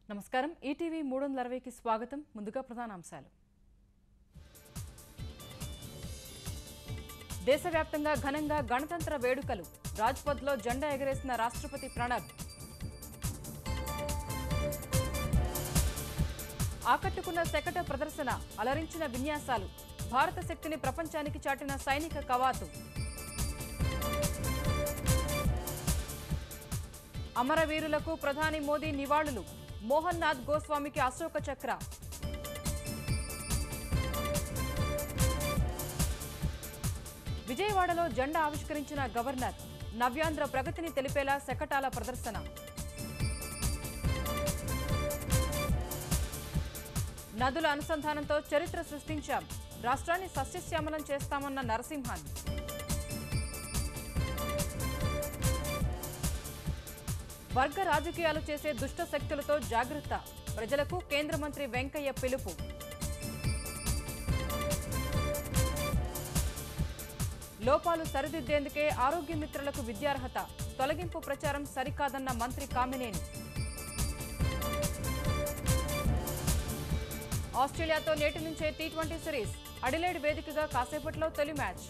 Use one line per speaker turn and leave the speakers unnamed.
నమస్కారం ఈటీవీ 360కి స్వాగతం ముందుగా ప్రధానాంశాలు దేశవ్యాప్తంగా ఘనంగా గణతంత్ర వేడుకలు రాజ్పథ్లో జెండా ఎగరేసిన రాష్ట్రపతి ప్రణబ్ ఆకట్టుకున్న శకట ప్రదర్శన అలరించిన విన్యాసాలు భారత శక్తిని ప్రపంచానికి చాటిన సైనిక కవాతు అమరవీరులకు ప్రధాని మోదీ నివాళులు మోహన్ నాథ్ గోస్వామికి అశోక చక్ర విజయవాడలో జెండా ఆవిష్కరించిన గవర్నర్ నవ్యాంధ్ర ప్రగతిని తెలిపేలా శకటాల ప్రదర్శన నదుల అనుసంధానంతో చరిత్ర సృష్టించాం రాష్ట్రాన్ని సస్యశ్యామలం చేస్తామన్న నరసింహన్ వర్గ రాజకీయాలు చేసే దుష్ట శక్తులతో జాగ్రత్త ప్రజలకు కేంద్ర మంత్రి వెంకయ్య పిలుపు లోపాలు సరిదిద్దేందుకే ఆరోగ్య మిత్రులకు విద్యార్హత తొలగింపు ప్రచారం సరికాదన్న మంత్రి కామినేని ఆస్ట్రేలియాతో నేటి నుంచే టీ20 సిరీస్ అడిలైడ్ వేదికగా కాసేపట్లో తొలి మ్యాచ్